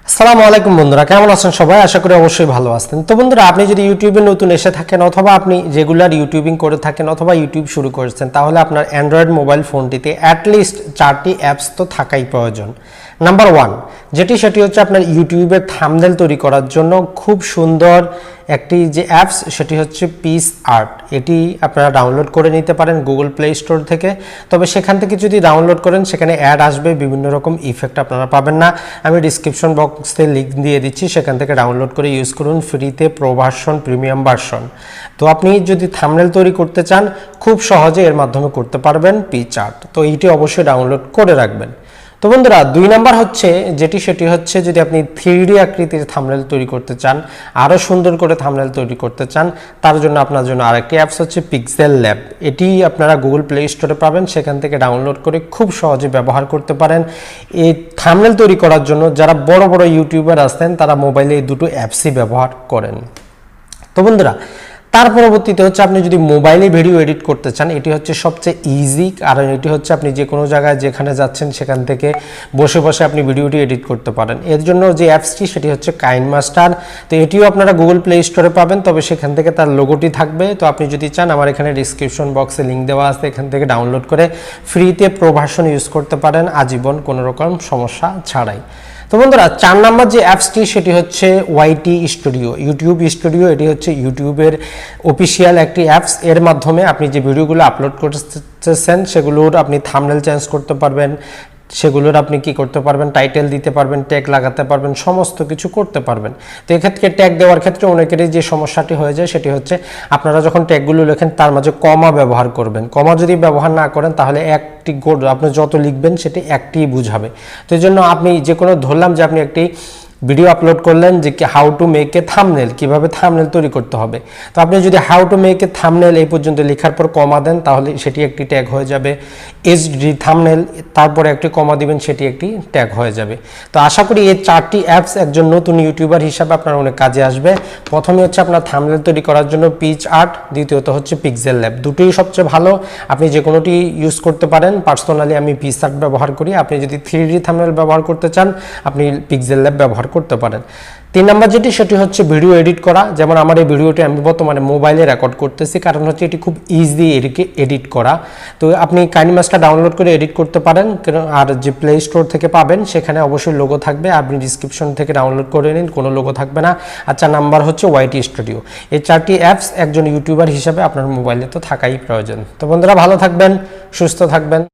আসসালামু আলাইকুম বন্ধুরা, কেমন আছেন সবাই? আশা করি অবশ্যই ভালো আছেন। তো বন্ধুরা, আপনি যদি ইউটিউবে নতুন এসে থাকেন অথবা আপনি রেগুলার ইউটিউবিং করে থাকেন অথবা ইউটিউব শুরু করেছেন, তাহলে আপনার অ্যান্ড্রয়েড মোবাইল ফোনটিতে অ্যাটলিস্ট 4টি অ্যাপস তো থাকাই প্রয়োজন। নাম্বার 1 সেটি হচ্ছে আপনার ইউটিউবের থাম্বনেল তৈরি করার জন্য খুব সুন্দর একটি যে অ্যাপস, সেটি হচ্ছে পিক্সআর্ট। এটি আপনারা ডাউনলোড করে নিতে পারেন গুগল প্লে স্টোর থেকে। তবে সেখান থেকে যদি ডাউনলোড করেন সেখানে অ্যাড আসবে, বিভিন্ন রকম ইফেক্ট আপনারা পাবেন না। আমি ডিসক্রিপশন বক্সে লিঙ্ক দিয়ে দিচ্ছি, সেখান থেকে ডাউনলোড করে ইউজ করুন ফ্রিতে, প্রো ভার্সন, প্রিমিয়াম ভার্সন। তো আপনি যদি থাম্বনেল তৈরি করতে চান খুব সহজে এর মাধ্যমে করতে পারবেন পিক্সআর্ট। তো এইটি অবশ্যই ডাউনলোড করে রাখবেন। তো বন্ধুরা, 2 নাম্বার হচ্ছে সেটি হচ্ছে যদি আপনি 3D আকৃতির থাম্বনেল তৈরি করতে চান, আরও সুন্দর করে থাম্বনেল তৈরি করতে চান, তার জন্য আপনার জন্য আরেকটি অ্যাপস হচ্ছে পিক্সেলল্যাব। এটি আপনারা গুগল প্লে স্টোরে পাবেন, সেখান থেকে ডাউনলোড করে খুব সহজে ব্যবহার করতে পারেন। এই থাম্বনেল তৈরি করার জন্য যারা বড় বড় ইউটিউবার আছেন তারা মোবাইলে এই দুটো অ্যাপসই ব্যবহার করেন। তো বন্ধুরা, তার পরবর্তীতে হচ্ছে আপনি যদি মোবাইলে ভিডিও এডিট করতে চান, এটি হচ্ছে সবচেয়ে ইজি, কারণ এটি হচ্ছে আপনি যে কোনো জায়গায় যেখানে যাচ্ছেন সেখান থেকে বসে বসে আপনি ভিডিওটি এডিট করতে পারেন। এর জন্য যে অ্যাপসটি সেটি হচ্ছে কাইনমাস্টার। তো এটিও আপনারা গুগল প্লে স্টোরে পাবেন, তবে সেখান থেকে তার লোগোটি থাকবে। তো আপনি যদি চান, আমার এখানে ডিসক্রিপশন বক্সে লিঙ্ক দেওয়া আছে, এখান থেকে ডাউনলোড করে ফ্রিতে প্রো ভার্সন ইউজ করতে পারেন আজীবন, কোনো রকম সমস্যা ছাড়াই। তো বন্ধুরা, 4 নাম্বার যে অ্যাপসটি সেটি হচ্ছে ওয়াইটি স্টুডিও, ইউটিউব স্টুডিও। এটি হচ্ছে ইউটিউবের অফিসিয়াল একটি অ্যাপস। এর মাধ্যমে আপনি যে ভিডিওগুলো আপলোড করতেছেন সেগুলোর আপনি থাম্বনেল চেঞ্জ করতে পারবেন, সেগুলোর আপনি কি করতে পারবেন, টাইটেল দিতে পারবেন, ট্যাগ লাগাতে পারবেন, সমস্ত কিছু করতে পারবেন। তো এক্ষেত্রে ট্যাগ দেওয়ার ক্ষেত্রে অনেকেরই যে সমস্যাটি হয়ে যায় সেটি হচ্ছে আপনারা যখন ট্যাগগুলো লেখেন তার মাঝে কমা ব্যবহার করবেন। কমা যদি ব্যবহার না করেন তাহলে একটি আপনি যত লিখবেন সেটি একটিই বুঝাবে। তো এই জন্য আপনি যে কোনো ধরলাম যে আপনি একটি ভিডিও আপলোড করলেন যে how to make a thumbnail, কীভাবে থাম্বনেল তৈরি করতে হবে। তো আপনি যদি how to make a thumbnail এই পর্যন্ত লেখার পর কমা দেন তাহলে সেটি একটি ট্যাগ হয়ে যাবে। এইচডি থাম্বনেল, তারপরে একটি কমা দিবেন, সেটি একটি ট্যাগ হয়ে যাবে। তো আশা করি এই 4টি অ্যাপস একজন নতুন ইউটিউবার হিসাবে আপনার অনেক কাজে আসবে। প্রথমে হচ্ছে আপনার থাম্বনেল তৈরি করার জন্য পিক্সআর্ট, দ্বিতীয়ত হচ্ছে পিক্সেলল্যাব। দুটোই সবচেয়ে ভালো, আপনি যে কোনোটি ইউজ করতে পারেন। পার্সোনালি আমি পিক্সআর্ট ব্যবহার করি। আপনি যদি 3D থাম্বনেল ব্যবহার করতে চান আপনি পিক্সেলল্যাব ব্যবহার করতে পারেন। 3 নাম্বার সেটি হচ্ছে ভিডিও এডিট করা। যেমন আমার এই ভিডিওটি আমি বর্তমানে মোবাইলে রেকর্ড করতেছি, কারণ হচ্ছে এটি খুব ইজি এডিট করা। তো আপনি কাইনমাস্টার ডাউনলোড করে এডিট করতে পারেন, আর যে প্লে স্টোর থেকে পাবেন সেখানে অবশ্যই লোগো থাকবে। আপনি ডিসক্রিপশন থেকে ডাউনলোড করে নিন, কোনো লোগো থাকবে না। আর 4 নাম্বার হচ্ছে ওয়াইটি স্টুডিও। এই 4টি অ্যাপস একজন ইউটিউবার হিসাবে আপনার মোবাইলে তো থাকাই প্রয়োজন। তো বন্ধুরা, ভালো থাকবেন, সুস্থ থাকবেন।